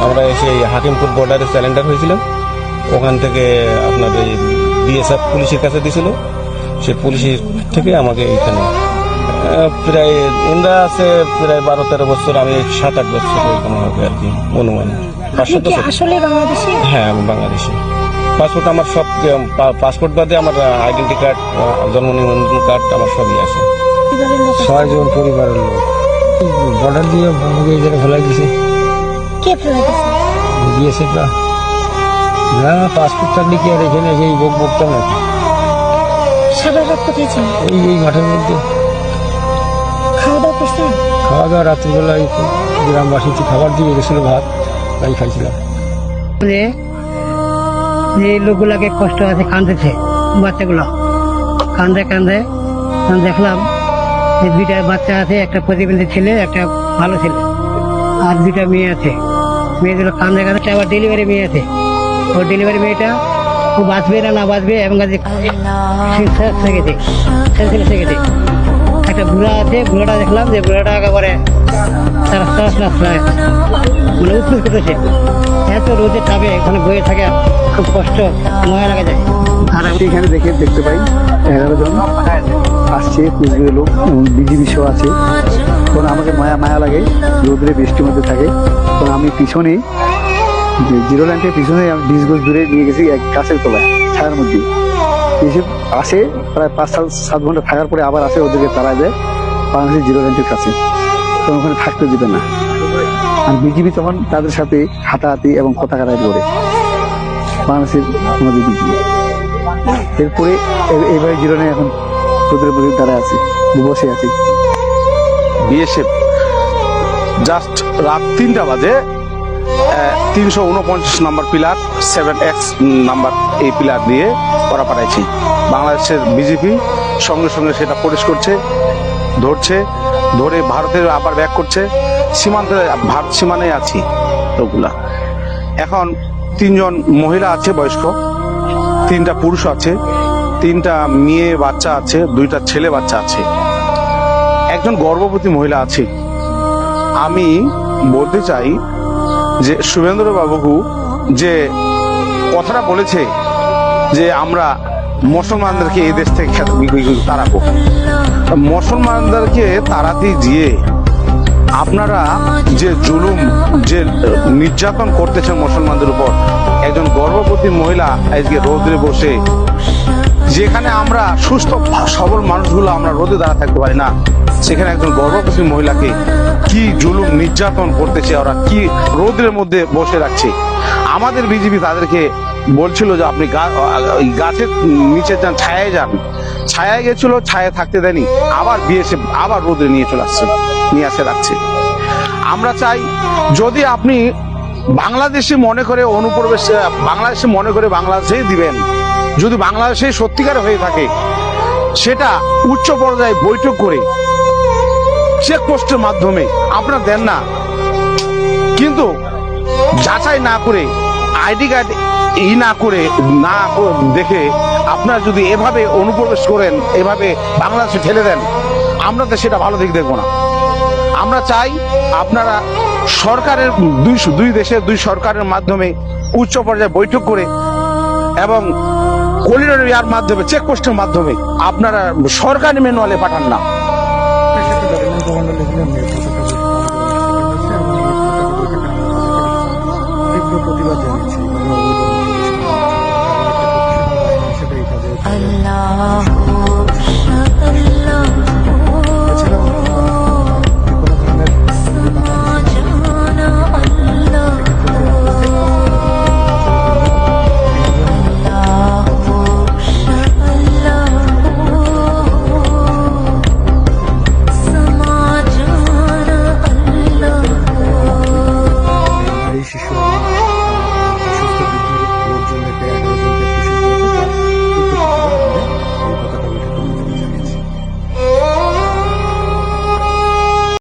আমরা এসে হাকিমপুর বর্ডারে স্যালেন্ডার হয়েছিলাম। ওখান থেকে আপনার এই বিএসএফ পুলিশের কাছে দিয়েছিল, সে পুলিশের থেকে আমাকে এখানে প্রায় ইন্দ্রা আছে প্রায় 12-13 বছর, আমি 7-8 বছর এরকম হবে আর কি অনুমান। আসলে বাংলাদেশি? হ্যাঁ, আমি বাংলাদেশি। পাসপোর্ট আমার সব, পাসপোর্ট বাদে আমার আইডেন্টি কার্ড, জন্ম নিবন্ধন কার্ড আমার সবই আছে। 6 জন পরিবারের লোক বর্ডার দিয়ে এই জায়গায় ফেলাই দিছে। কে ফেলাই দিছে? বিএসএফরা। না, পাসপোর্ট থাকলে কি আর এখানে এই ভোগ ভোগতাম নাকি? সারা রাত কোথায় ছিল? এই মাঠের মধ্যে। খাওয়া দাওয়া করছেন? খাওয়া দাওয়া রাত্রিবেলা গ্রামবাসীতে খাবার দিয়ে গেছিল, ভাত তাই খাইছিলাম। যে লোকগুলাকে কষ্ট আছে, কাঁদতেছে বাচ্চাগুলো, কান্দে কান্দে দেখলাম যে 2টা বাচ্চা আছে, একটা প্রতিবন্ধী ছেলে, একটা ভালো ছেলে, আর 2টা মেয়ে আছে। মেয়েগুলো কান্দে কান্দে, আবার ডেলিভারি মেয়ে আছে। ও ডেলিভারি মেয়েটা ও বাঁচবে না বাঁচবে এবং গেছে। একটা বুড়া আছে, বুড়াটা দেখলাম যে বুড়াটা একেবারে মানে উৎপুষ করতেছে। এত রোদে তাপে এখানে বয়ে থাকে, খুব কষ্ট, ময়া লাগা যায়। আর আমি এখানে দেখতে পাই 11 জন আসছে, কুচবিহারের লোক, বিজিবি সহ আছে। তখন আমাকে মায়া লাগে, রোদরে বৃষ্টির মধ্যে থাকে। তখন আমি পিছনে জিরো লাইনের পিছনে আমি 20 গজ দূরে নিয়ে গেছি এক গাছের তলায়, ছায়ার মধ্যে। এসে আসে প্রায় 5-7 ঘন্টা থাকার পরে আবার আসে, ওদেরকে তাড়া দেয় বাংলাদেশের জিরো লাইনের কাছে। তখন ওখানে থাকতে দিবে না। আর বিজিবি তখন তাদের সাথে হাতাহাতি এবং কথা কাটাকাটি করে, বাংলাদেশের আমাদের বিজিবি। এরপরে এইভাবে জিরো লাইন এখন ওদের মধ্যে দাঁড়ায় আছে, বসে আছে। বিএসএফ জাস্ট রাত 3টা বাজে 349 নম্বর পিলার 7X নাম্বার এই পিলার দিয়ে ওরা পাঠাইছি। বাংলাদেশের বিজেপি সঙ্গে সঙ্গে সেটা পুলিশ করছে, ধরে ভারতের আবার ব্যাক করছে। সীমান্তে, ভারত সীমানায় আছি ওগুলা। এখন 3 জন মহিলা আছে বয়স্ক, 3টা পুরুষ আছে, 3টা মেয়ে বাচ্চা আছে, 2টা ছেলে বাচ্চা আছে, একজন গর্ভবতী মহিলা আছে। আমি বলতে চাই যে শুভেন্দ্র বাবু যে কথাটা বলেছে যে আমরা মুসলমানদেরকে এই দেশ থেকে তাড়াবো, মুসলমানদেরকে তাড়াতে গিয়ে আপনারা যে জুলুম, যে নির্যাতন করতেছেন মুসলমানদের উপর। একজন গর্ভবতী মহিলা আজকে রোদে বসে, যেখানে আমরা সুস্থ সবল মানুষগুলো আমরা রোদে দাঁড়া থাকতে পারি না, সেখানে একজন গর্ভবতী মহিলাকে কি জুলুম নির্যাতন করতেছে, ওরা কি রোদের মধ্যে বসে রাখছে। আমাদের বিজেপি তাদেরকে বলছিল যে আপনি গাছের নিচে যান, ছায়ায় যান, ছায়ায় গেছিল, ছায়ায় থাকতে দেয়নি, আবার বিএসএফ আবার রোদে নিয়ে আসে রাখছে। আমরা চাই যদি আপনি বাংলাদেশে মনে করে অনুপ্রবেশ, বাংলাদেশে মনে করে বাংলাদেশেই দিবেন, যদি বাংলাদেশে সত্যিকার হয়ে থাকে সেটা উচ্চ পর্যায়ে বৈঠক করে চেকপোস্টের মাধ্যমে আপনারা দেন না, কিন্তু যাচাই না করে, আইডি কার্ড না করে না দেখে আপনারা যদি এভাবে অনুপ্রবেশ করেন, এভাবে বাংলাদেশে ঠেলে দেন, আমরা তো সেটা ভালো দিক দেখবো না। আমরা চাই আপনারা সরকারের দুই দেশের 2 সরকারের মাধ্যমে উচ্চ পর্যায়ে বৈঠক করে এবং করিডোর ইয়ার মাধ্যমে, চেকপোস্টের মাধ্যমে আপনারা সরকারি ম্যানুয়ালে পাঠান না। প্রতিবাদ জানাচ্ছি। শিশু